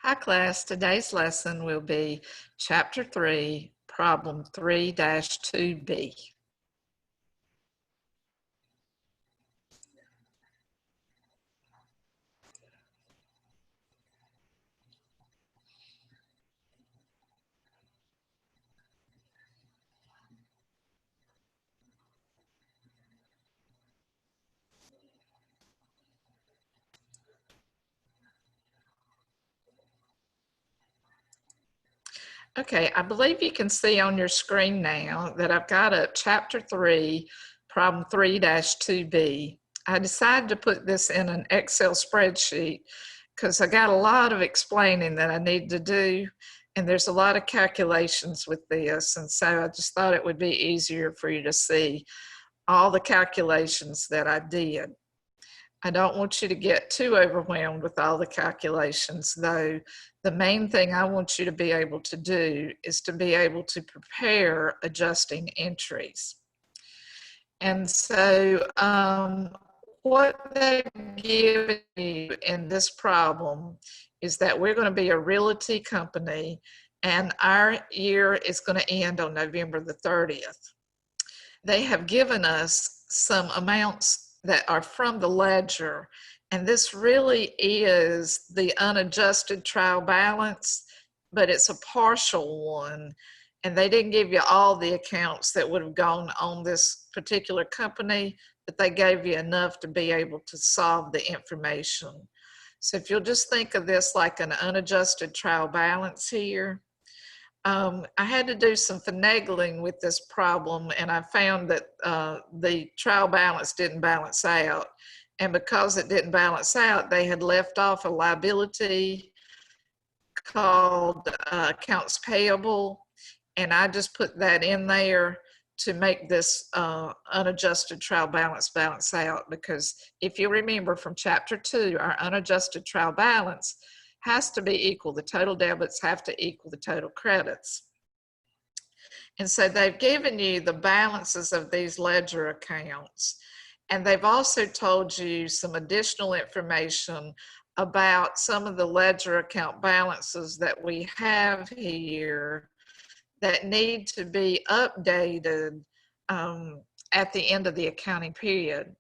Hi class, today's lesson will be Chapter 3, Problem 3-2B. Okay, I believe you can see on your screen now that I've got up Chapter 3, Problem 3-2B. I decided to put this in an Excel spreadsheet because I got a lot of explaining that I need to do, and there's a lot of calculations with this, and so I just thought it would be easier for you to see all the calculations that I did. I don't want you to get too overwhelmed with all the calculations, though. The main thing I want you to be able to do is to be able to prepare adjusting entries. And so what they've given you in this problem is that we're going to be a realty company and our year is going to end on November the 30th. They have given us some amounts that are from the ledger, and this really is the unadjusted trial balance, but it's a partial one, and they didn't give you all the accounts that would have gone on this particular company, but they gave you enough to be able to solve the information. So if you'll just think of this like an unadjusted trial balance here, I had to do some finagling with this problem, and I found that the trial balance didn't balance out. And because it didn't balance out, they had left off a liability called accounts payable, and I just put that in there to make this unadjusted trial balance out, because if you remember from Chapter 2, our unadjusted trial balance has to be equal. The total debits have to equal the total credits. And so they've given you the balances of these ledger accounts. And they've also told you some additional information about some of the ledger account balances that we have here that need to be updated at the end of the accounting period.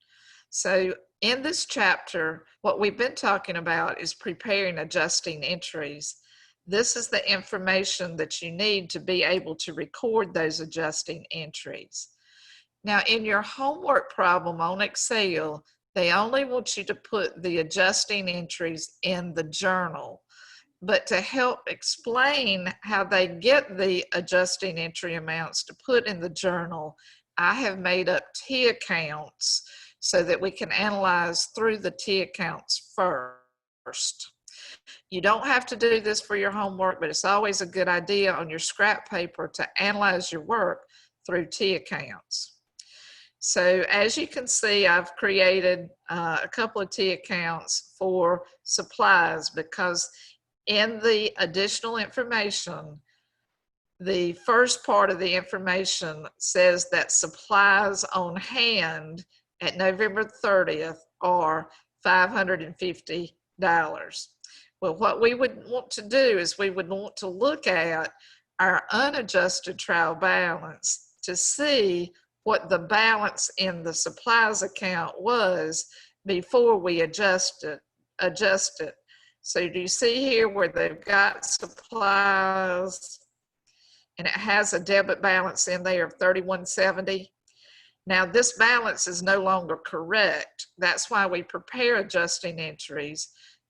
So in this chapter, what we've been talking about is preparing adjusting entries. This is the information that you need to be able to record those adjusting entries. Now, in your homework problem on Excel, they only want you to put the adjusting entries in the journal. But to help explain how they get the adjusting entry amounts to put in the journal, I have made up T accounts so that we can analyze through the T accounts first. You don't have to do this for your homework, but it's always a good idea on your scrap paper to analyze your work through T accounts. So as you can see, I've created a couple of T accounts for supplies, because in the additional information, the first part of the information says that supplies on hand at November 30th are $550. Well, what we would want to do is we would want to look at our unadjusted trial balance to see what the balance in the supplies account was before we adjust it. So do you see here where they've got supplies and it has a debit balance in there of $31.70? Now this balance is no longer correct. That's why we prepare adjusting entries,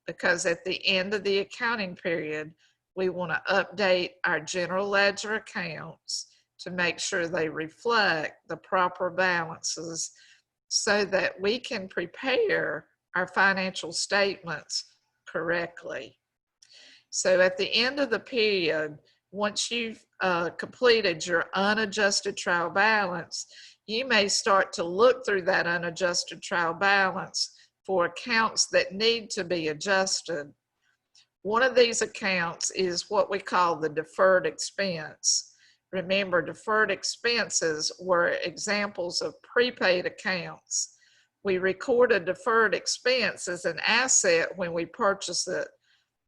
because at the end of the accounting period, we want to update our general ledger accounts to make sure they reflect the proper balances so that we can prepare our financial statements correctly. So at the end of the period, once you've completed your unadjusted trial balance, you may start to look through that unadjusted trial balance for accounts that need to be adjusted. One of these accounts is what we call the deferred expense. Remember, deferred expenses were examples of prepaid accounts. We record a deferred expense as an asset when we purchase it,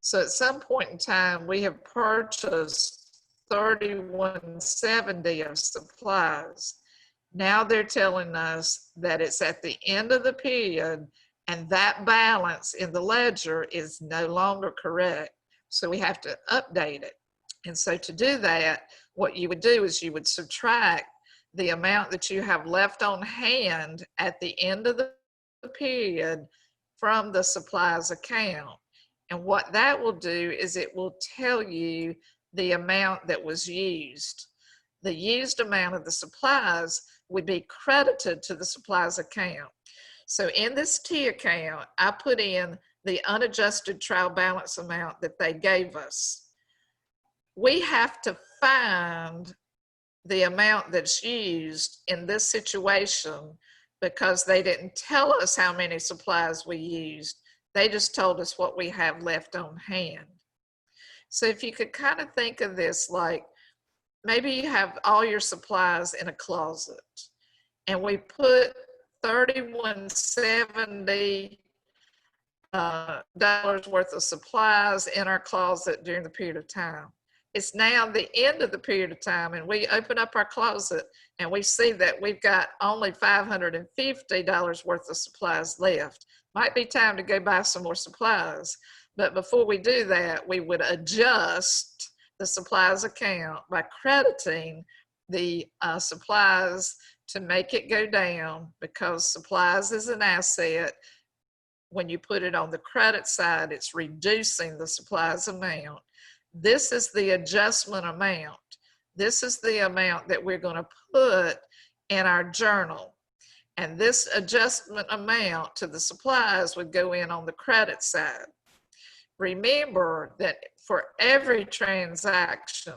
So at some point in time, we have purchased $31.70 of supplies. Now they're telling us that it's at the end of the period and that balance in the ledger is no longer correct. So we have to update it. And so to do that, what you would do is you would subtract the amount that you have left on hand at the end of the period from the supplies account. And what that will do is it will tell you the amount that was used. The used amount of the supplies would be credited to the supplies account. So in this T account, I put in the unadjusted trial balance amount that they gave us. We have to find the amount that's used in this situation because they didn't tell us how many supplies we used. They just told us what we have left on hand. So if you could kind of think of this like maybe you have all your supplies in a closet and we put $31.70 dollars worth of supplies in our closet during the period of time. It's now the end of the period of time and we open up our closet and we see that we've got only $550 worth of supplies left. Might be time to go buy some more supplies. But before we do that, we would adjust the supplies account by crediting the supplies to make it go down because supplies is an asset. When you put it on the credit side, it's reducing the supplies amount. This is the adjustment amount. This is the amount that we're going to put in our journal. And this adjustment amount to the supplies would go in on the credit side. Remember that for every transaction,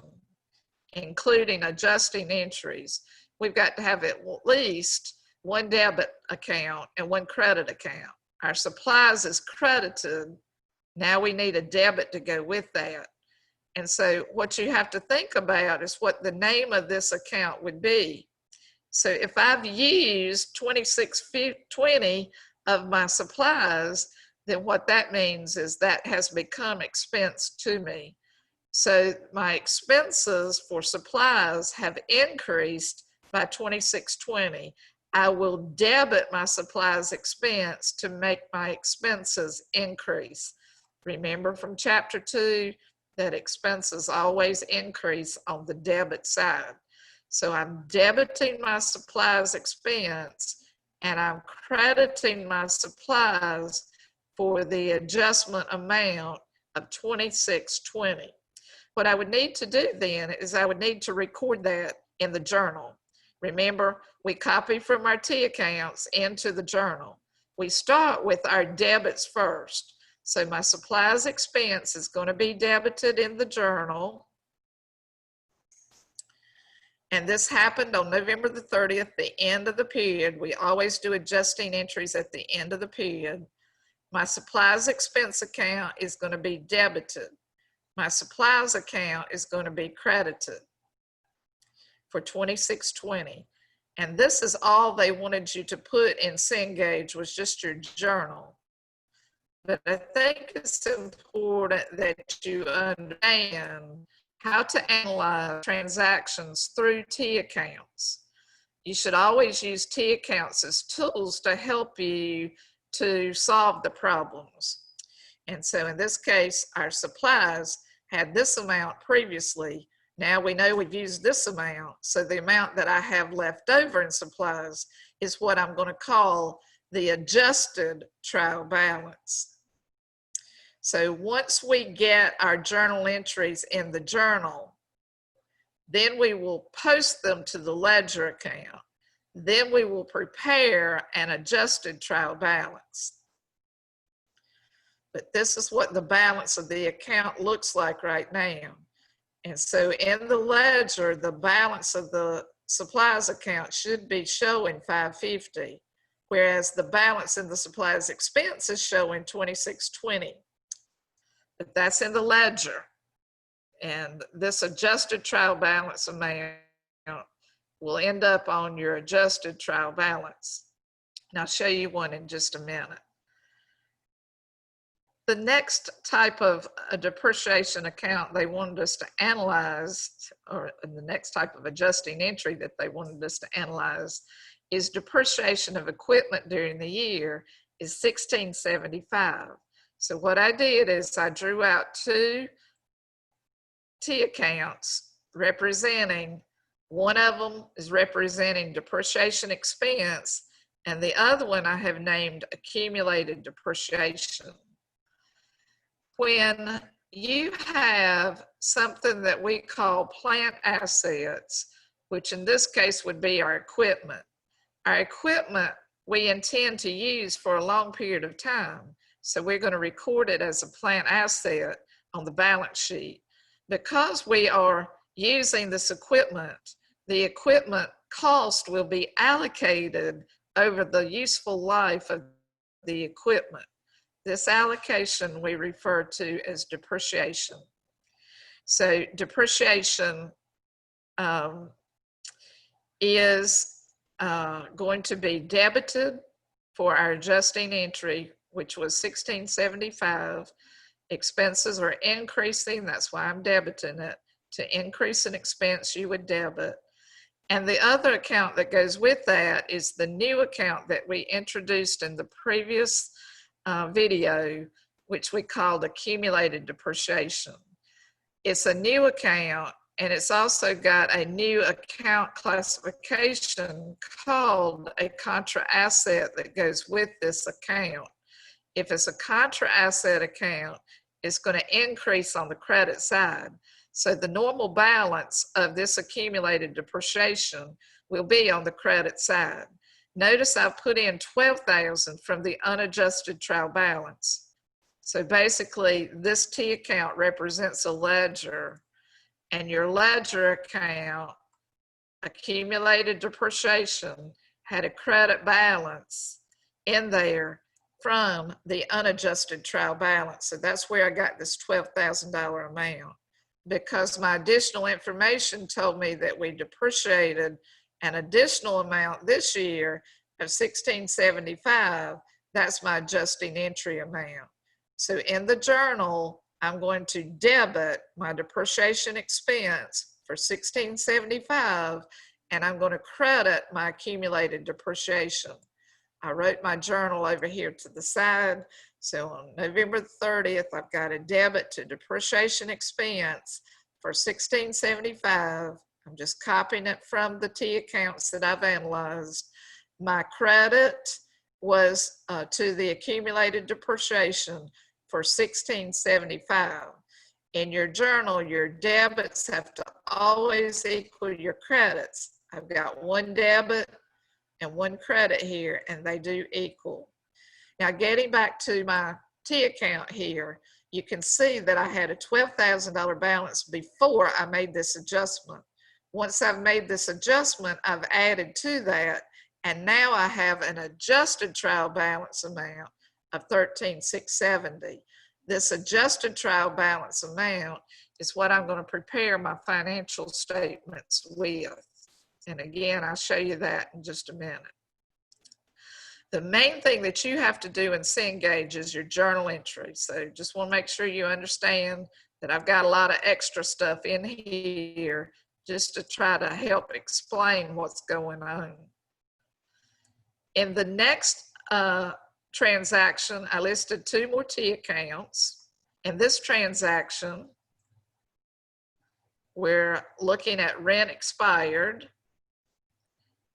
including adjusting entries, we've got to have at least one debit account and one credit account. Our supplies is credited. Now we need a debit to go with that. And so what you have to think about is what the name of this account would be. So if I've used $26.20 of my supplies, then what that means is that has become expense to me. So my expenses for supplies have increased by $26.20. I will debit my supplies expense to make my expenses increase. Remember from chapter 2 that expenses always increase on the debit side. So I'm debiting my supplies expense and I'm crediting my supplies for the adjustment amount of $26.20. What I would need to do then is I would need to record that in the journal. Remember, we copy from our T accounts into the journal. We start with our debits first. So my supplies expense is going to be debited in the journal. And this happened on November the 30th, the end of the period. We always do adjusting entries at the end of the period. My supplies expense account is going to be debited. My supplies account is going to be credited for $26.20. And this is all they wanted you to put in Cengage was just your journal. But I think it's important that you understand how to analyze transactions through T accounts. You should always use T accounts as tools to help you to solve the problems. And so in this case, our supplies had this amount previously. Now we know we've used this amount. So the amount that I have left over in supplies is what I'm going to call the adjusted trial balance. So once we get our journal entries in the journal, then we will post them to the ledger account. Then we will prepare an adjusted trial balance. But this is what the balance of the account looks like right now. And so in the ledger, the balance of the supplies account should be showing $550, whereas the balance in the supplies expense is showing $26.20. But that's in the ledger. And this adjusted trial balance amount will end up on your adjusted trial balance. And I'll show you one in just a minute. The next type of a depreciation account they wanted us to analyze, or the next type of adjusting entry that they wanted us to analyze, is depreciation of equipment during the year is $1,675. So what I did is I drew out two T accounts representing, one of them is representing depreciation expense, and the other one I have named accumulated depreciation. When you have something that we call plant assets, which in this case would be our equipment we intend to use for a long period of time. So we're going to record it as a plant asset on the balance sheet. Because we are using this equipment, the equipment cost will be allocated over the useful life of the equipment. This allocation we refer to as depreciation. So depreciation is going to be debited for our adjusting entry, which was $1,675. Expenses are increasing, that's why I'm debiting it. To increase an expense, you would debit. And the other account that goes with that is the new account that we introduced in the previous video, which we called accumulated depreciation. It's a new account, and it's also got a new account classification called a contra asset that goes with this account. If it's a contra asset account, it's going to increase on the credit side. So the normal balance of this accumulated depreciation will be on the credit side. Notice I've put in $12,000 from the unadjusted trial balance. So basically this T account represents a ledger, and your ledger account, accumulated depreciation, had a credit balance in there from the unadjusted trial balance. So that's where I got this $12,000 amount. Because my additional information told me that we depreciated an additional amount this year of $1,675, that's my adjusting entry amount. So in the journal, I'm going to debit my depreciation expense for $1,675, and I'm going to credit my accumulated depreciation. I wrote my journal over here to the side. So on November 30th, I've got a debit to depreciation expense for $1,675. I'm just copying it from the T accounts that I've analyzed. My credit was to the accumulated depreciation for $1,675. In your journal, your debits have to always equal your credits. I've got one debit and one credit here, and they do equal. Now, getting back to my T account here, you can see that I had a $12,000 balance before I made this adjustment. Once I've made this adjustment, I've added to that, and now I have an adjusted trial balance amount of $13,670. This adjusted trial balance amount is what I'm going to prepare my financial statements with. And again, I'll show you that in just a minute. The main thing that you have to do in Cengage is your journal entry. So just want to make sure you understand that I've got a lot of extra stuff in here just to try to help explain what's going on. In the next transaction, I listed two more T accounts. In this transaction, we're looking at rent expired.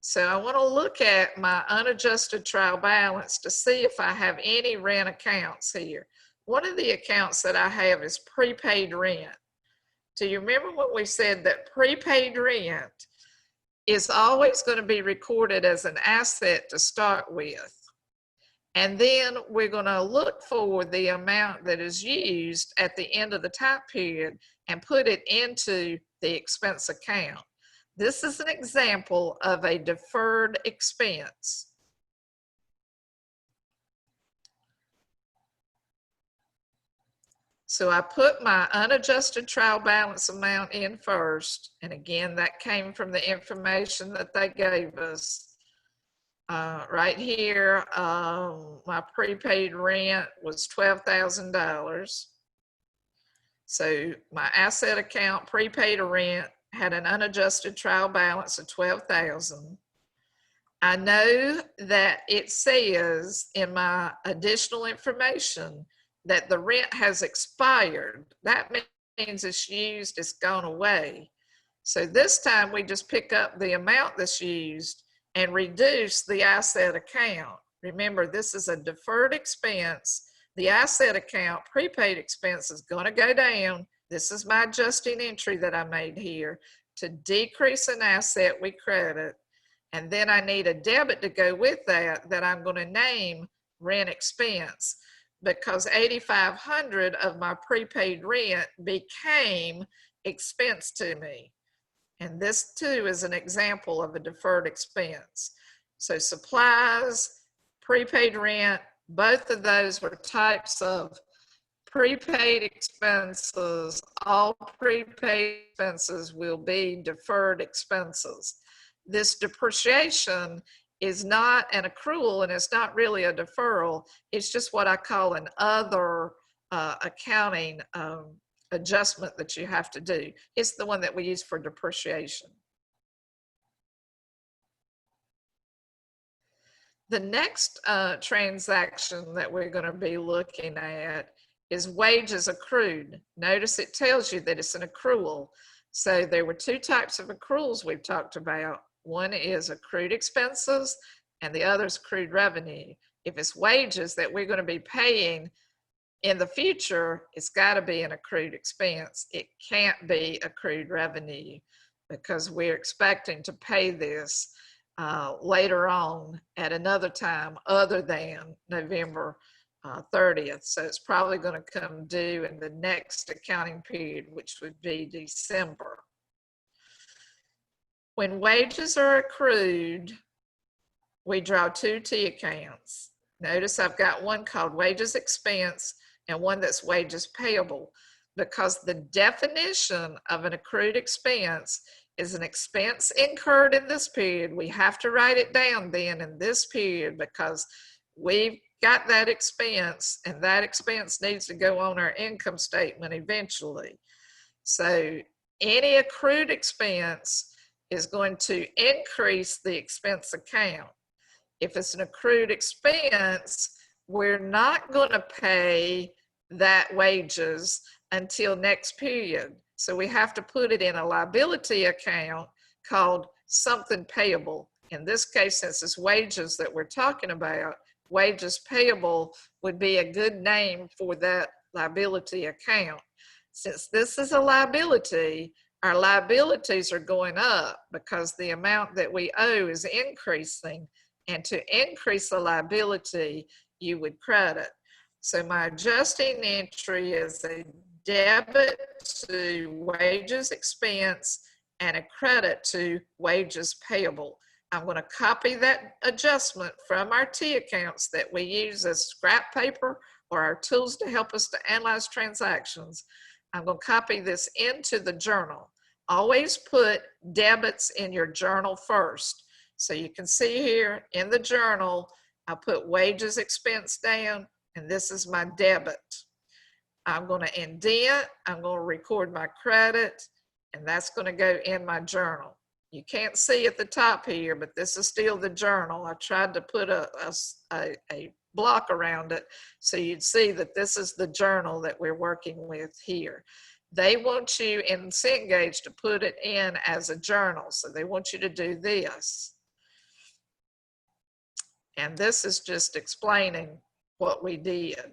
So I want to look at my unadjusted trial balance to see if I have any rent accounts here. One of the accounts that I have is prepaid rent. Do you remember what we said, that prepaid rent is always going to be recorded as an asset to start with? And then we're going to look for the amount that is used at the end of the time period and put it into the expense account. This is an example of a deferred expense. So I put my unadjusted trial balance amount in first, and again, that came from the information that they gave us. Right here, my prepaid rent was $12,000. So my asset account, prepaid rent, had an unadjusted trial balance of $12,000. I know that it says in my additional information that the rent has expired. That means it's used, it's gone away. So this time we just pick up the amount that's used and reduce the asset account. Remember, this is a deferred expense. The asset account, prepaid expense, is going to go down. This is my adjusting entry that I made here. To decrease an asset, we credit. And then I need a debit to go with that I'm going to name rent expense, because $8,500 of my prepaid rent became expense to me. And this too is an example of a deferred expense. So supplies, prepaid rent, both of those were types of prepaid expenses. All prepaid expenses will be deferred expenses. This depreciation is not an accrual, and it's not really a deferral. It's just what I call an other accounting adjustment that you have to do. It's the one that we use for depreciation. The next transaction that we're going to be looking at is wages accrued. Notice it tells you that it's an accrual. So there were two types of accruals we've talked about. One is accrued expenses and the other is accrued revenue. If it's wages that we're going to be paying in the future, it's got to be an accrued expense. It can't be accrued revenue, because we're expecting to pay this later on at another time other than November 30th. So it's probably going to come due in the next accounting period, which would be December. When wages are accrued, we draw two T accounts. Notice I've got one called wages expense and one that's wages payable, because the definition of an accrued expense is an expense incurred in this period. We have to write it down then in this period, because we've got that expense, and that expense needs to go on our income statement eventually. So any accrued expense is going to increase the expense account. If it's an accrued expense, we're not going to pay that wages until next period. So we have to put it in a liability account called something payable. In this case, since it's wages that we're talking about, wages payable would be a good name for that liability account. Since this is a liability, our liabilities are going up because the amount that we owe is increasing. And to increase the liability, you would credit. So my adjusting entry is a debit to wages expense and a credit to wages payable. I'm going to copy that adjustment from our T accounts that we use as scrap paper or our tools to help us to analyze transactions. I'm going to copy this into the journal. Always put debits in your journal first. So you can see here in the journal, I put wages expense down, and this is my debit. I'm going to indent, I'm going to record my credit, and that's going to go in my journal. You can't see at the top here, but this is still the journal. I tried to put a block around it so you'd see that this is the journal that we're working with here. They want you in Cengage to put it in as a journal, so they want you to do this. And this is just explaining what we did.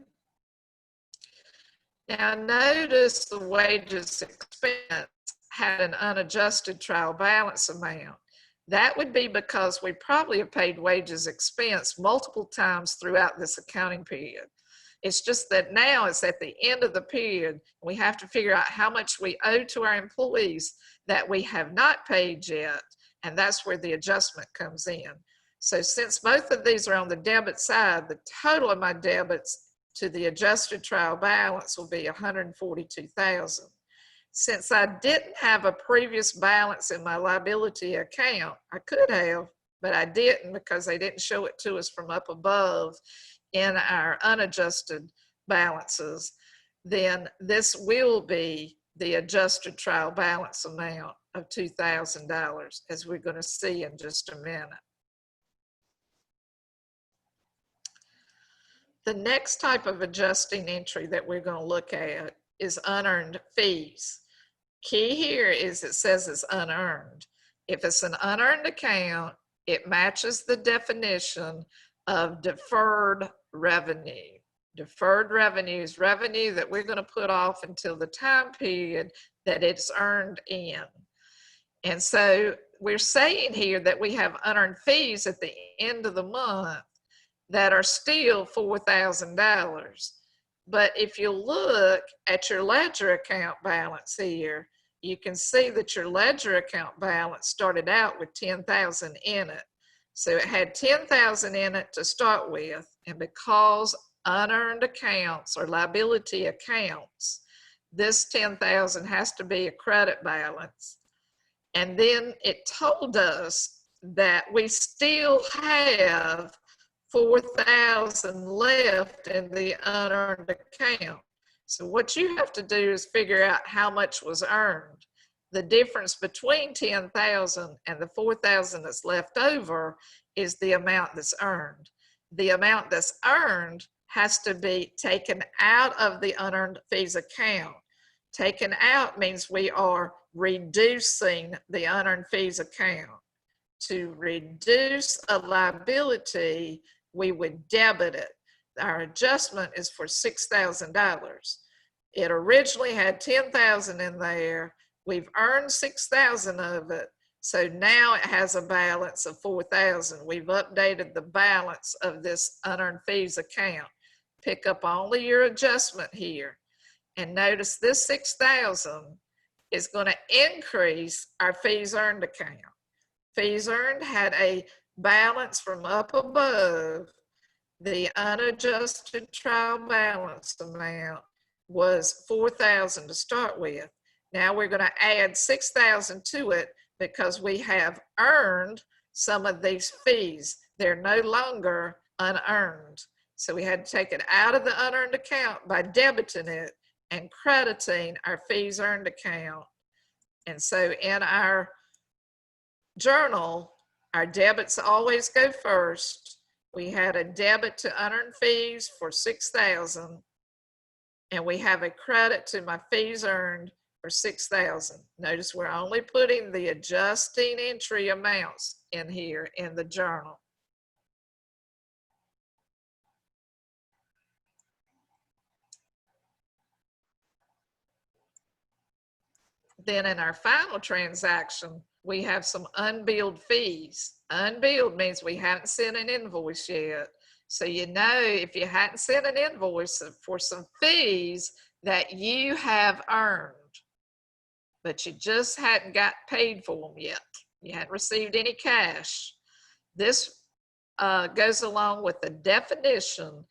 Now notice the wages expense had an unadjusted trial balance amount. That would be because we probably have paid wages expense multiple times throughout this accounting period. It's just that now it's at the end of the period. We have to figure out how much we owe to our employees that we have not paid yet, and that's where the adjustment comes in. So since both of these are on the debit side, the total of my debits to the adjusted trial balance will be $142,000. Since I didn't have a previous balance in my liability account, I could have, but I didn't because they didn't show it to us from up above in our unadjusted balances, then this will be the adjusted trial balance amount of $2,000, as we're going to see in just a minute. The next type of adjusting entry that we're going to look at is unearned fees. Key here is it says it's unearned. If it's an unearned account, it matches the definition of deferred revenue. Deferred revenue is revenue that we're going to put off until the time period that it's earned in. And so we're saying here that we have unearned fees at the end of the month that are still $4,000. But if you look at your ledger account balance here, you can see that your ledger account balance started out with $10,000 in it. So it had $10,000 in it to start with, and because unearned accounts or liability accounts, this $10,000 has to be a credit balance. And then it told us that we still have $4,000 left in the unearned account. So what you have to do is figure out how much was earned. The difference between $10,000 and the $4,000 that's left over is the amount that's earned. The amount that's earned has to be taken out of the unearned fees account. Taken out means we are reducing the unearned fees account. To reduce a liability, we would debit it. Our adjustment is for $6,000. It originally had $10,000 in there. We've earned $6,000 of it. So now it has a balance of $4,000. We've updated the balance of this unearned fees account. Pick up only your adjustment here. And notice this $6,000 is going to increase our fees earned account. Fees earned had a balance from up above. The unadjusted trial balance amount was $4,000 to start with. Now we're going to add $6,000 to it because we have earned some of these fees. They're no longer unearned. So we had to take it out of the unearned account by debiting it and crediting our fees earned account. And so in our journal, our debits always go first. We had a debit to unearned fees for $6,000, and we have a credit to my fees earned for $6,000. Notice we're only putting the adjusting entry amounts in here in the journal. Then in our final transaction, we have some unbilled fees. Unbilled means we haven't sent an invoice yet. So you know if you hadn't sent an invoice for some fees that you have earned, but you just hadn't got paid for them yet. You hadn't received any cash. This goes along with the definition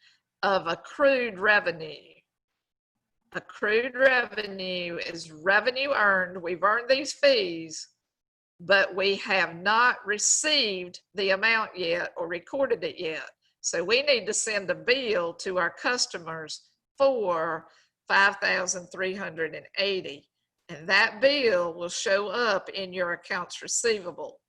of accrued revenue. Accrued revenue is revenue earned. We've earned these fees, but we have not received the amount yet or recorded it yet. So we need to send a bill to our customers for $5,380. And that bill will show up in your accounts receivable.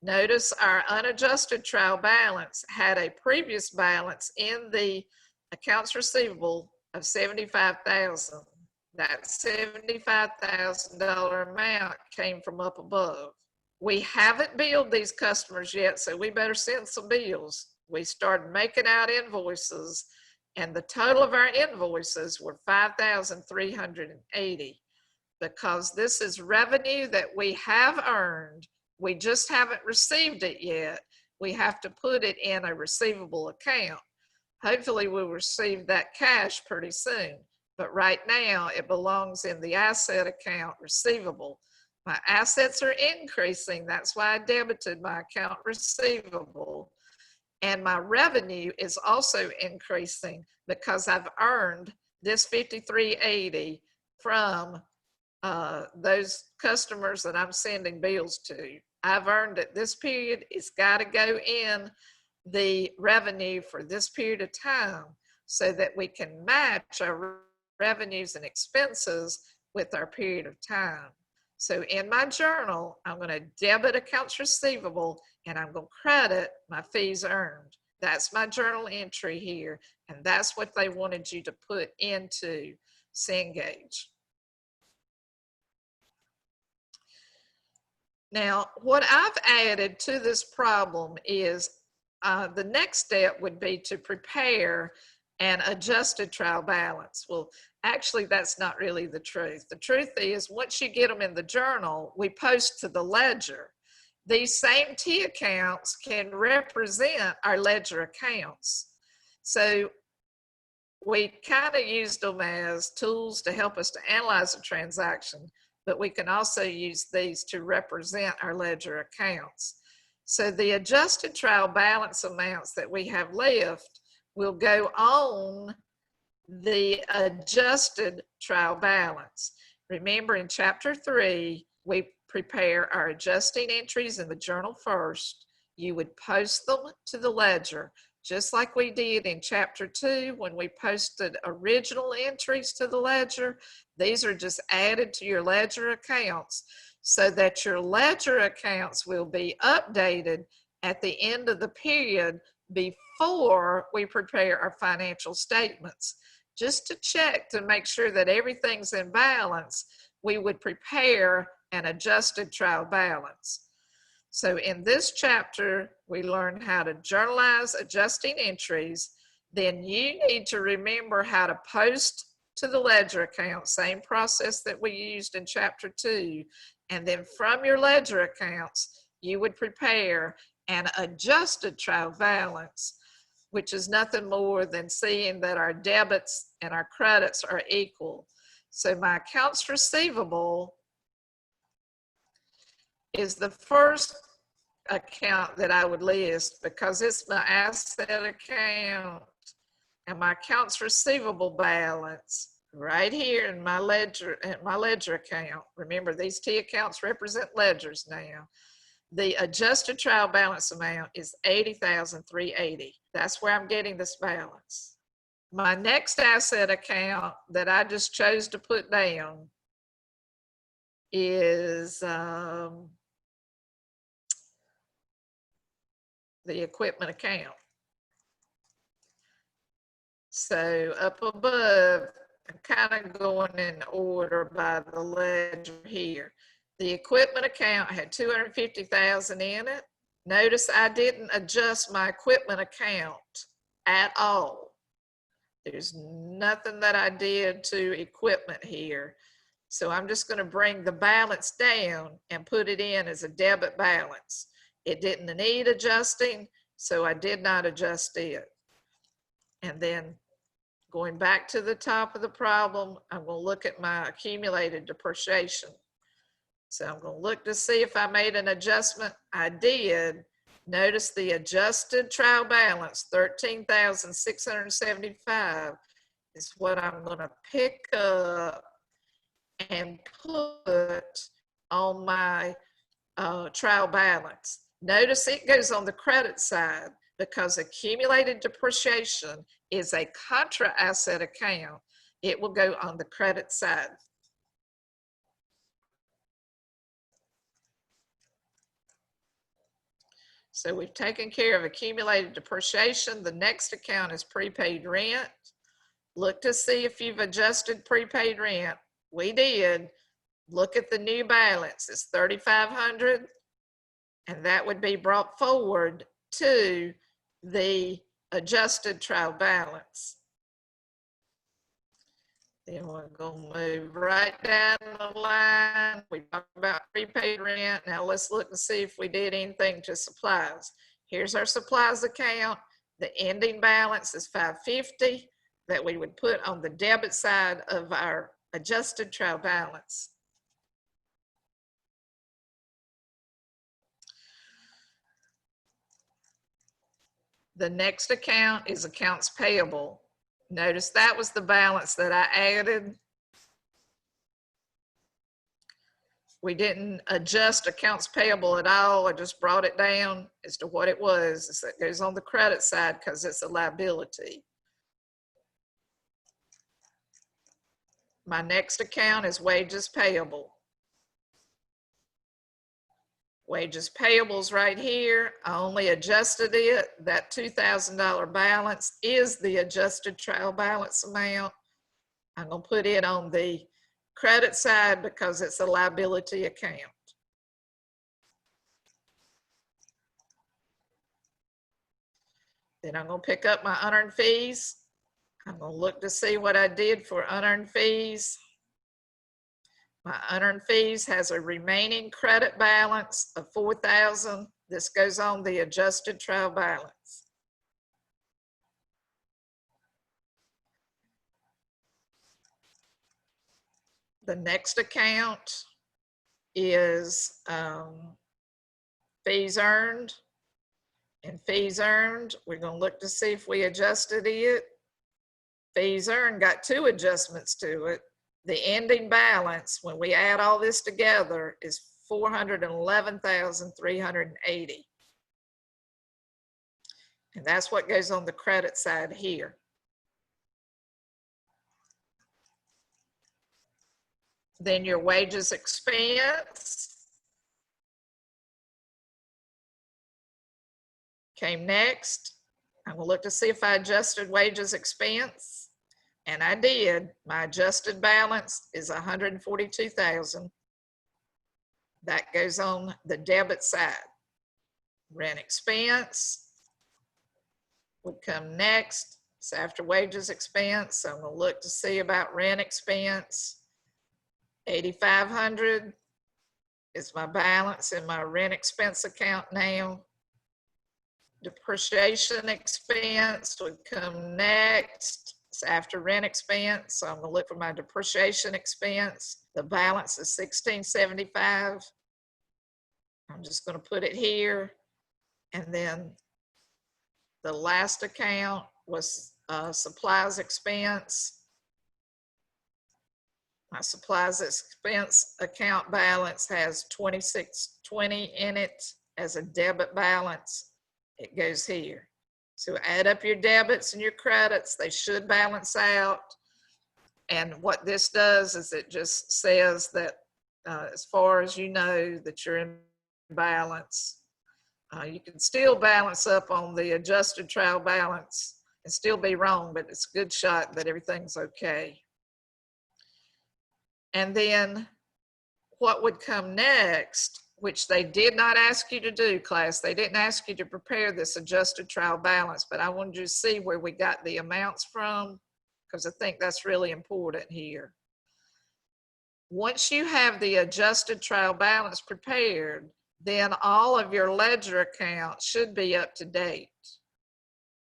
Notice our unadjusted trial balance had a previous balance in the accounts receivable of $75,000. That $75,000 amount came from up above. We haven't billed these customers yet, so we better send some bills. We started making out invoices, and the total of our invoices were $5,380. Because this is revenue that we have earned, we just haven't received it yet. We have to put it in a receivable account. Hopefully we'll receive that cash pretty soon, but right now it belongs in the asset account receivable. My assets are increasing, that's why I debited my account receivable. And my revenue is also increasing because I've earned this $5,380 from those customers that I'm sending bills to. I've earned it this period. It's got to go in the revenue for this period of time so that we can match our revenues and expenses with our period of time. So in my journal, I'm going to debit accounts receivable and I'm going to credit my fees earned. That's my journal entry here, and that's what they wanted you to put into Cengage. Now, what I've added to this problem is the next step would be to prepare an adjusted trial balance. Well, actually, that's not really the truth. The truth is, once you get them in the journal, we post to the ledger. These same T accounts can represent our ledger accounts. So we kind of used them as tools to help us to analyze a transaction, but we can also use these to represent our ledger accounts. So the adjusted trial balance amounts that we have left will go on the adjusted trial balance. Remember, in Chapter 3, we prepare our adjusting entries in the journal first. You would post them to the ledger, just like we did in Chapter 2 when we posted original entries to the ledger. These are just added to your ledger accounts so that your ledger accounts will be updated at the end of the period before we prepare our financial statements. Just to check to make sure that everything's in balance, we would prepare an adjusted trial balance. So in this chapter, we learned how to journalize adjusting entries. Then you need to remember how to post to the ledger account, same process that we used in Chapter 2. And then from your ledger accounts, you would prepare an adjusted trial balance, which is nothing more than seeing that our debits and our credits are equal. So my accounts receivable is the first account that I would list because it's my asset account, and my accounts receivable balance right here in my ledger account. Remember, these T accounts represent ledgers now. The adjusted trial balance amount is $80,380. That's where I'm getting this balance. My next asset account that I just chose to put down is the equipment account. So up above, I'm kind of going in order by the ledger here. The equipment account had $250,000 in it. Notice I didn't adjust my equipment account at all. There's nothing that I did to equipment here. So I'm just going to bring the balance down and put it in as a debit balance. It didn't need adjusting, so I did not adjust it. And then going back to the top of the problem, I'm going to look at my accumulated depreciation. So I'm going to look to see if I made an adjustment. I did. Notice the adjusted trial balance, $13,675, is what I'm going to pick up and put on my trial balance. Notice it goes on the credit side because accumulated depreciation is a contra asset account. It will go on the credit side. So we've taken care of accumulated depreciation. The next account is prepaid rent. Look to see if you've adjusted prepaid rent. We did. Look at the new balance. It's $3,500, and that would be brought forward to the adjusted trial balance. Then we're going to move right down the line. We talked about prepaid rent. Now let's look and see if we did anything to supplies. Here's our supplies account. The ending balance is $550 that we would put on the debit side of our adjusted trial balance. The next account is accounts payable. Notice that was the balance that I added. we didn't adjust accounts payable at all. I just brought it down as to what it was. It goes on the credit side because it's a liability. My next account is wages payable. Wages payables right here. I only adjusted it. That $2,000 balance is the adjusted trial balance amount. I'm going to put it on the credit side because it's a liability account. Then I'm going to pick up my unearned fees. I'm going to look to see what I did for unearned fees. My unearned fees has a remaining credit balance of $4,000. This goes on the adjusted trial balance. The next account is fees earned. And fees earned, we're going to look to see if we adjusted it. Fees earned got two adjustments to it. The ending balance, when we add all this together, is $411,380. And that's what goes on the credit side here. Then your wages expense came next. I'm going to look to see if I adjusted wages expense. And I did. My adjusted balance is $142,000. That goes on the debit side. Rent expense would come next. It's after wages expense. So I'm going to look to see about rent expense. $8,500 is my balance in my rent expense account now. Depreciation expense would come next. It's after rent expense. So I'm going to look for my depreciation expense. The balance is $1,675. I'm just going to put it here. And then the last account was supplies expense. My supplies expense account balance has $2,620 in it as a debit balance. It goes here. So add up your debits and your credits. They should balance out. And what this does is it just says that as far as you know that you're in balance, you can still balance up on the adjusted trial balance and still be wrong, but it's a good shot that everything's okay. And then what would come next, which they did not ask you to do, class. They didn't ask you to prepare this adjusted trial balance, but I wanted you to see where we got the amounts from, because I think that's really important here. Once you have the adjusted trial balance prepared, then all of your ledger accounts should be up to date.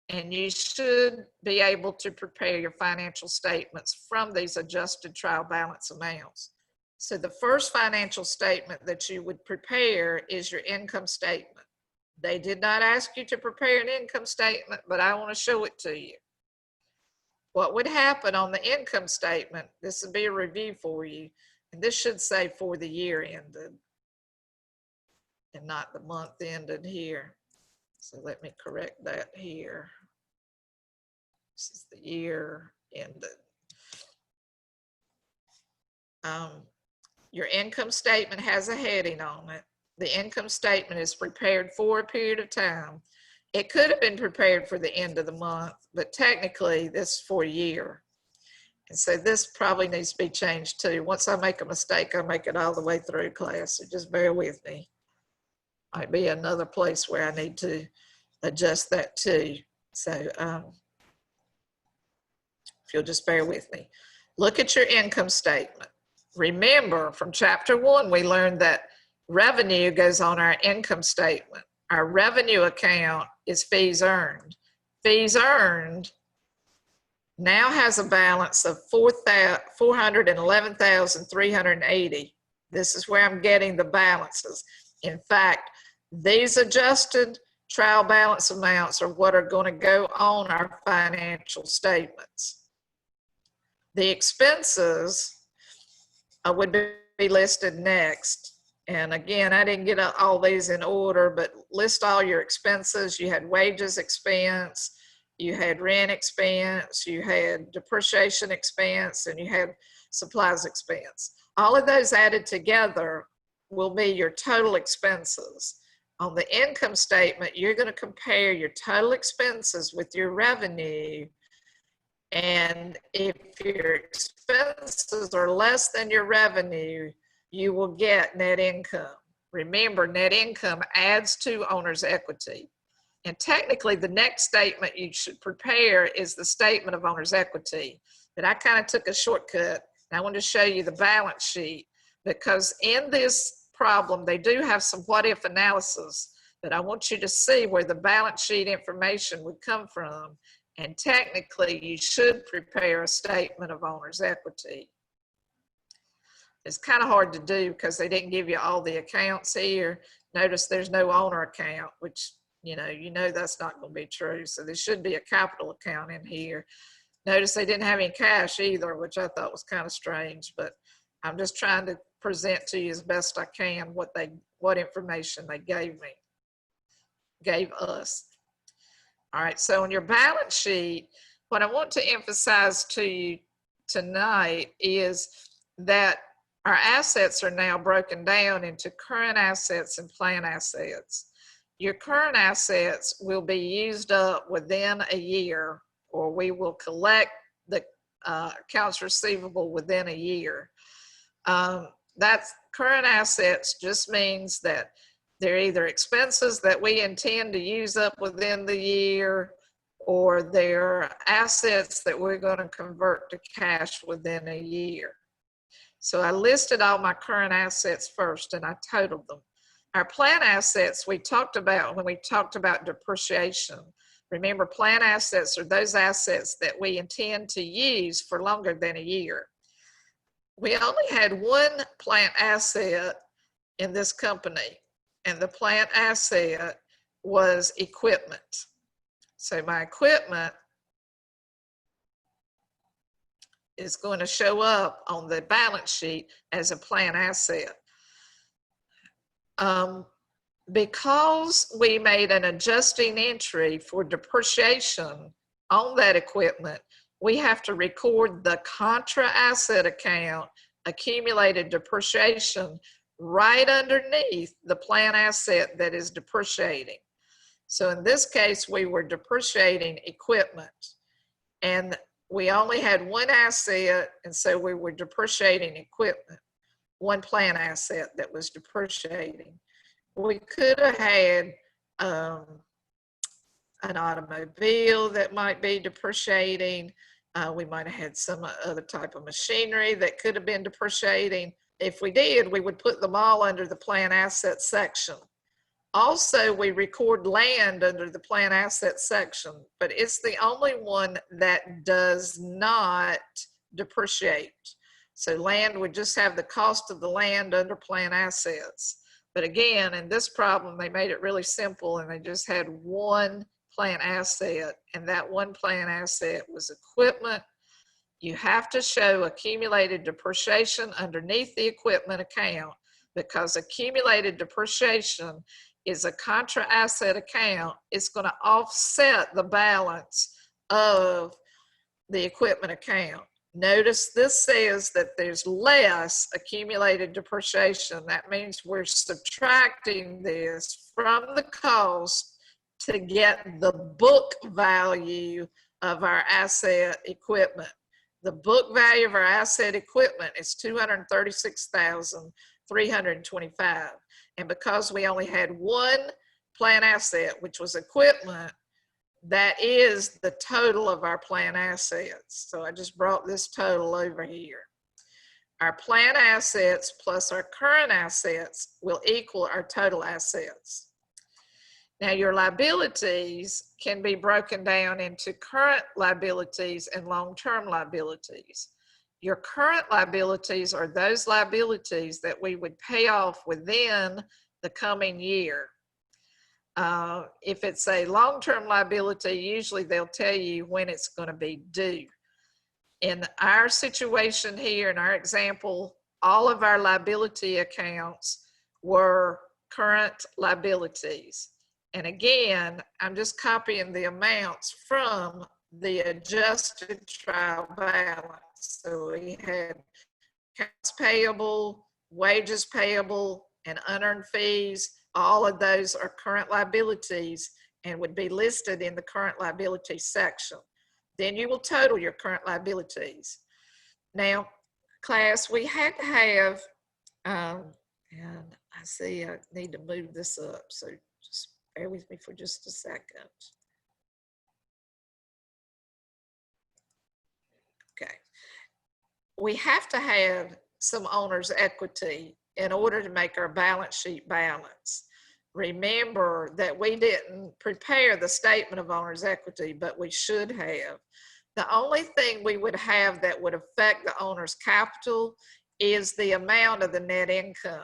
And you should be able to prepare your financial statements from these adjusted trial balance amounts. So the first financial statement that you would prepare is your income statement. They did not ask you to prepare an income statement, but I want to show it to you. What would happen on the income statement, this would be a review for you, and this should say for the year ended and not the month ended here. So let me correct that here. This is the year ended. Your income statement has a heading on it. The income statement is prepared for a period of time. It could have been prepared for the end of the month, but technically this is for a year. And so this probably needs to be changed too. Once I make a mistake, I make it all the way through, class, so just bear with me. Might be another place where I need to adjust that too. So if you'll just bear with me. Look at your income statement. Remember, from chapter 1, we learned that revenue goes on our income statement. Our revenue account is fees earned. Fees earned now has a balance of $411,380. This is where I'm getting the balances. In fact, these adjusted trial balance amounts are what are going to go on our financial statements. The expenses would be listed next. And again, I didn't get all these in order, but list all your expenses. You had wages expense, you had rent expense, you had depreciation expense, and you had supplies expense. All of those added together will be your total expenses. On the income statement, you're going to compare your total expenses with your revenue. And if your expenses are less than your revenue, you will get net income. Remember, net income adds to owner's equity. And technically, the next statement you should prepare is the statement of owner's equity. But I kind of took a shortcut. And I want to show you the balance sheet, because in this problem, they do have some what-if analysis, but I want you to see where the balance sheet information would come from. And technically, you should prepare a statement of owner's equity. It's kind of hard to do because they didn't give you all the accounts here. Notice there's no owner account, which you know that's not going to be true. So there should be a capital account in here. Notice they didn't have any cash either, which I thought was kind of strange, but I'm just trying to present to you as best I can what information they gave us. All right, so on your balance sheet, what I want to emphasize to you tonight is that our assets are now broken down into current assets and planned assets. Your current assets will be used up within a year, or we will collect the accounts receivable within a year. That's current assets just means that they're either expenses that we intend to use up within the year, or they're assets that we're going to convert to cash within a year. So I listed all my current assets first and I totaled them. Our planned assets we talked about when we talked about depreciation. Remember, planned assets are those assets that we intend to use for longer than a year. We only had one plant asset in this company, and the plant asset was equipment. So my equipment is going to show up on the balance sheet as a plant asset. Because we made an adjusting entry for depreciation on that equipment, we have to record the contra asset account, accumulated depreciation, right underneath the plant asset that is depreciating. So in this case, we were depreciating equipment, and we only had one asset, and so we were depreciating equipment, one plant asset that was depreciating. We could have had an automobile that might be depreciating. We might have had some other type of machinery that could have been depreciating. If we did, we would put them all under the plant asset section. Also, we record land under the plant asset section, but it's the only one that does not depreciate. So land would just have the cost of the land under plant assets. But again, in this problem, they made it really simple and they just had one plant asset, and that one plant asset was equipment. You have to show accumulated depreciation underneath the equipment account, because accumulated depreciation is a contra asset account. It's going to offset the balance of the equipment account. Notice this says that there's less accumulated depreciation. That means we're subtracting this from the cost to get the book value of our asset equipment. The book value of our asset equipment is $236,325. And because we only had one plant asset, which was equipment, that is the total of our plant assets. So I just brought this total over here. Our plant assets plus our current assets will equal our total assets. Now your liabilities can be broken down into current liabilities and long-term liabilities. Your current liabilities are those liabilities that we would pay off within the coming year. If it's a long-term liability, usually they'll tell you when it's going to be due. In our situation here, in our example, all of our liability accounts were current liabilities. And again, I'm just copying the amounts from the adjusted trial balance. So we had accounts payable, wages payable, and unearned fees. All of those are current liabilities and would be listed in the current liabilities section. Then you will total your current liabilities. Now, class, we had to have, and I see I need to move this up, so just bear with me for just a second. Okay. We have to have some owner's equity in order to make our balance sheet balance. Remember that we didn't prepare the statement of owner's equity, but we should have. The only thing we would have that would affect the owner's capital is the amount of the net income.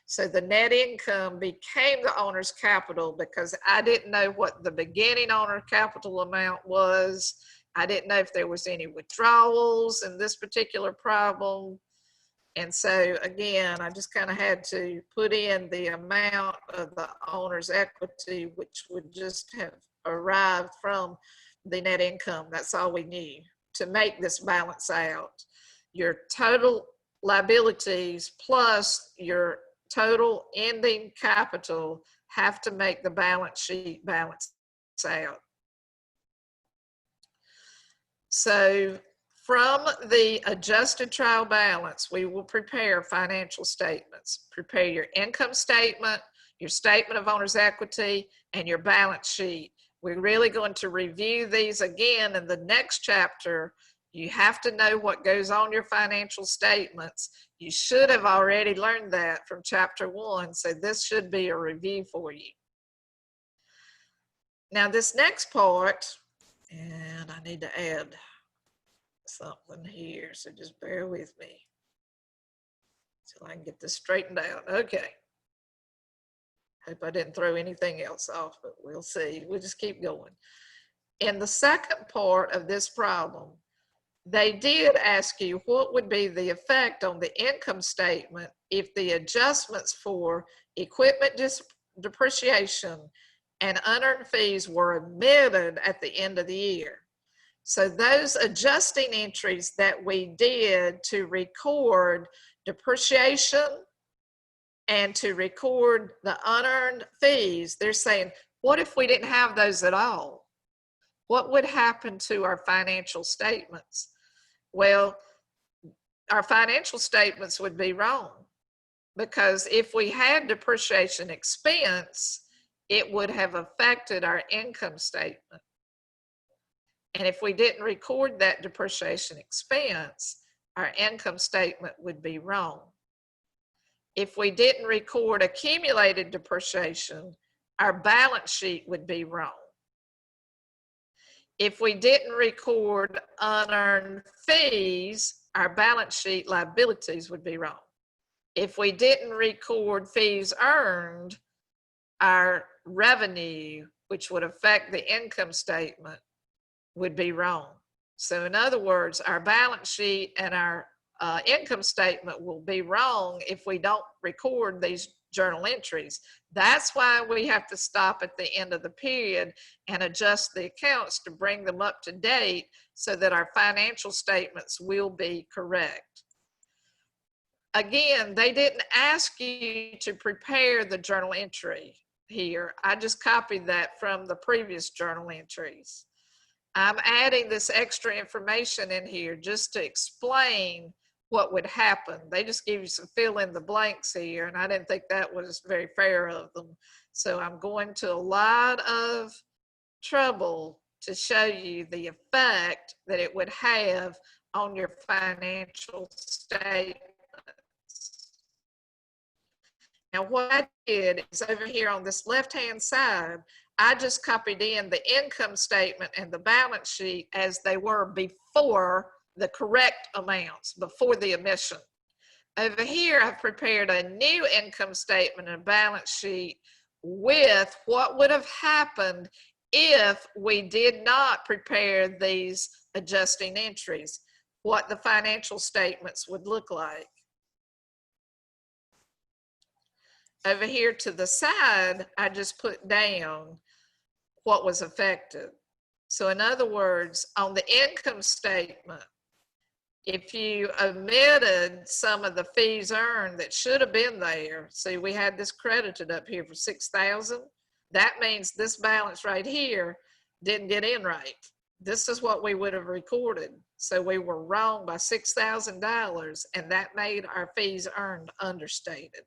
So the net income became the owner's capital because I didn't know what the beginning owner capital amount was. I didn't know if there was any withdrawals in this particular problem. And so again, I just kind of had to put in the amount of the owner's equity, which would just have arrived from the net income. That's all we knew to make this balance out. Your total liabilities plus your total ending capital have to make the balance sheet balance out. So from the adjusted trial balance, we will prepare financial statements. Prepare your income statement, your statement of owner's equity, and your balance sheet. We're really going to review these again in the next chapter. You have to know what goes on your financial statements. You should have already learned that from chapter 1, so this should be a review for you. Now this next part, and I need to add something here, so just bear with me till I can get this straightened out. Okay. Hope I didn't throw anything else off, but we'll see. We'll just keep going. In the second part of this problem, they did ask you what would be the effect on the income statement if the adjustments for equipment depreciation and unearned fees were omitted at the end of the year. So those adjusting entries that we did to record depreciation and to record the unearned fees, they're saying, what if we didn't have those at all? What would happen to our financial statements? Well, our financial statements would be wrong because if we had depreciation expense, it would have affected our income statement. And if we didn't record that depreciation expense, our income statement would be wrong. If we didn't record accumulated depreciation, our balance sheet would be wrong. If we didn't record unearned fees, our balance sheet liabilities would be wrong. If we didn't record fees earned, our revenue, which would affect the income statement, would be wrong. So in other words, our balance sheet and our income statement will be wrong if we don't record these journal entries. That's why we have to stop at the end of the period and adjust the accounts to bring them up to date so that our financial statements will be correct. Again, they didn't ask you to prepare the journal entry here. I just copied that from the previous journal entries. I'm adding this extra information in here just to explain what would happen. They just give you some fill in the blanks here, and I didn't think that was very fair of them. So I'm going to a lot of trouble to show you the effect that it would have on your financial statements. Now what I did is over here on this left-hand side, I just copied in the income statement and the balance sheet as they were before the correct amounts, before the omission. Over here, I've prepared a new income statement and balance sheet with what would have happened if we did not prepare these adjusting entries, what the financial statements would look like. over here to the side, I just put down what was affected. So in other words, on the income statement, if you omitted some of the fees earned that should have been there, see, we had this credited up here for 6,000. That means this balance right here didn't get in right. This is what we would have recorded. So we were wrong by $6,000, and that made our fees earned understated.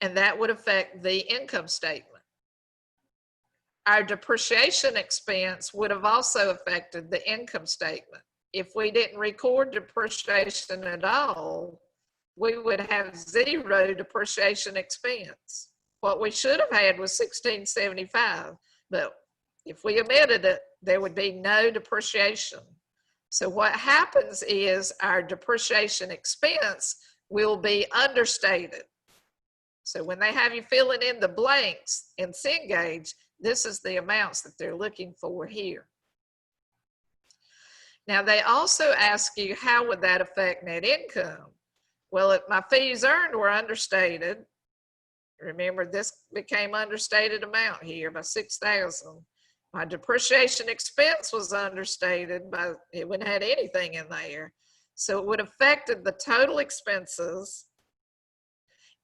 And that would affect the income statement. Our depreciation expense would have also affected the income statement. If we didn't record depreciation at all, we would have zero depreciation expense. What we should have had was $1,675, but if we omitted it, there would be no depreciation. So what happens is our depreciation expense will be understated. So when they have you filling in the blanks in Cengage, this is the amounts that they're looking for here. Now they also ask you, how would that affect net income? Well, if my fees earned were understated, remember this became understated amount here by 6,000. My depreciation expense was understated by, it wouldn't have had anything in there. So it would have affected the total expenses,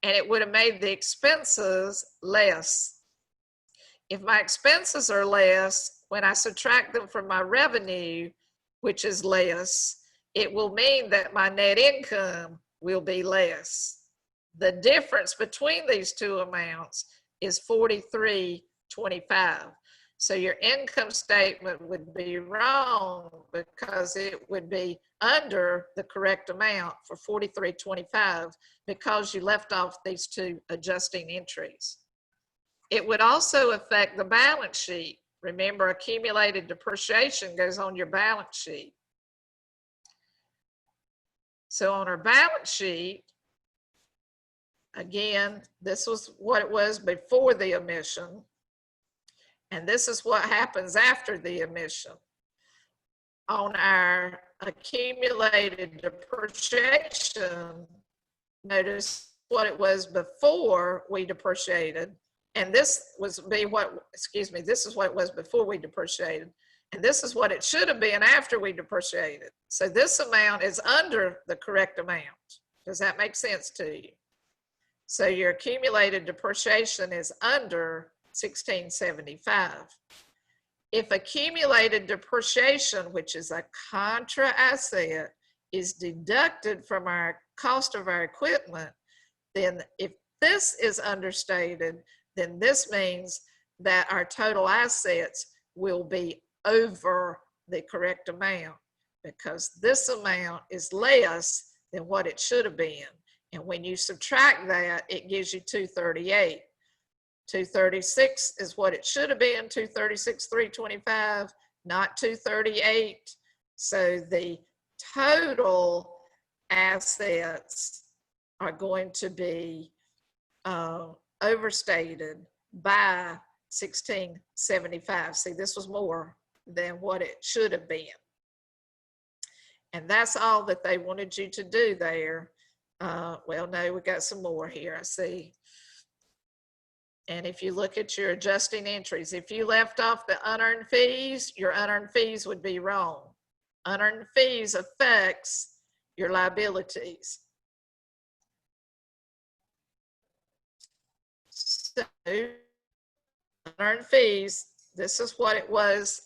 and it would have made the expenses less. If my expenses are less, when I subtract them from my revenue, which is less, it will mean that my net income will be less. The difference between these two amounts is $43.25. So your income statement would be wrong because it would be under the correct amount for $43.25 because you left off these two adjusting entries. It would also affect the balance sheet. Remember, accumulated depreciation goes on your balance sheet. So on our balance sheet, again, this was what it was before the omission, and this is what happens after the omission. On our accumulated depreciation, notice what it was before we depreciated. And this was be what, excuse me, this is what it was before we depreciated. And this is what it should have been after we depreciated. So this amount is under the correct amount. Does that make sense to you? So your accumulated depreciation is under $1,675. If accumulated depreciation, which is a contra asset, is deducted from our cost of our equipment, then if this is understated, then this means that our total assets will be over the correct amount because this amount is less than what it should have been. And when you subtract that, it gives you 238. 236 is what it should have been, 236,325, not 238. So the total assets are going to be overstated by 1,675. See, this was more than what it should have been. And that's all that they wanted you to do there. Well, no, we got some more here, I see. And if you look at your adjusting entries, if you left off the unearned fees, your unearned fees would be wrong. Unearned fees affects your liabilities. So, unearned fees, this is what it was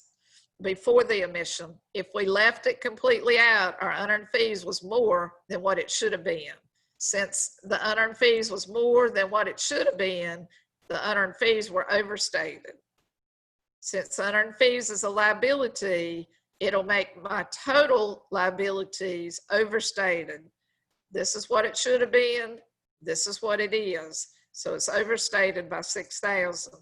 before the omission. If we left it completely out, our unearned fees was more than what it should have been. Since the unearned fees was more than what it should have been, the unearned fees were overstated. Since unearned fees is a liability, it'll make my total liabilities overstated. This is what it should have been. This is what it is. So it's overstated by 6,000.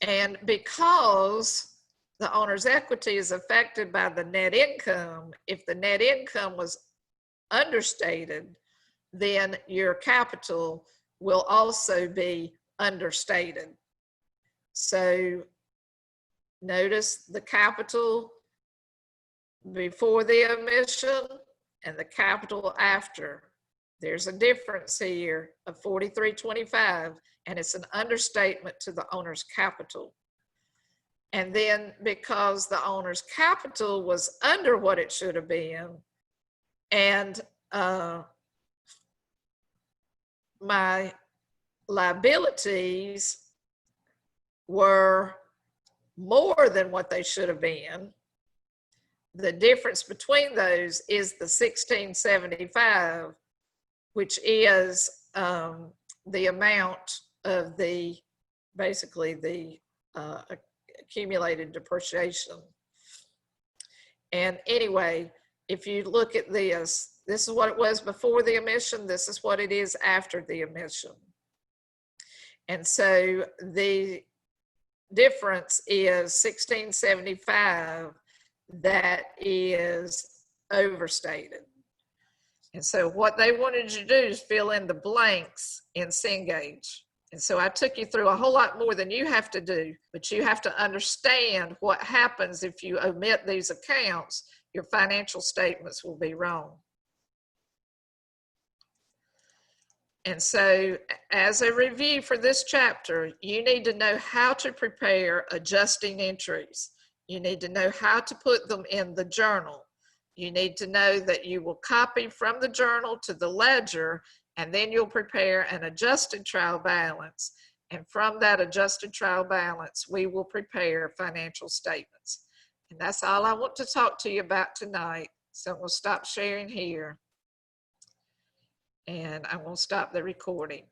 And because the owner's equity is affected by the net income, if the net income was understated, then your capital will also be understated. So notice the capital before the omission and the capital after. There's a difference here of 4325, and it's an understatement to the owner's capital. And then because the owner's capital was under what it should have been, and my liabilities were more than what they should have been, the difference between those is the 1675, which is the amount of the, basically the accumulated depreciation. And anyway, if you look at this is what it was before the omission, this is what it is after the omission. And so the difference is 1675 that is overstated. And so what they wanted you to do is fill in the blanks in Cengage. And so I took you through a whole lot more than you have to do, but you have to understand what happens if you omit these accounts. Your financial statements will be wrong. And so as a review for this chapter, you need to know how to prepare adjusting entries. You need to know how to put them in the journal. You need to know that you will copy from the journal to the ledger, and then you'll prepare an adjusted trial balance. And from that adjusted trial balance, we will prepare financial statements. And that's all I want to talk to you about tonight. So we'll stop sharing here. And I will stop the recording.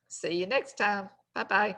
See you next time. Bye-bye.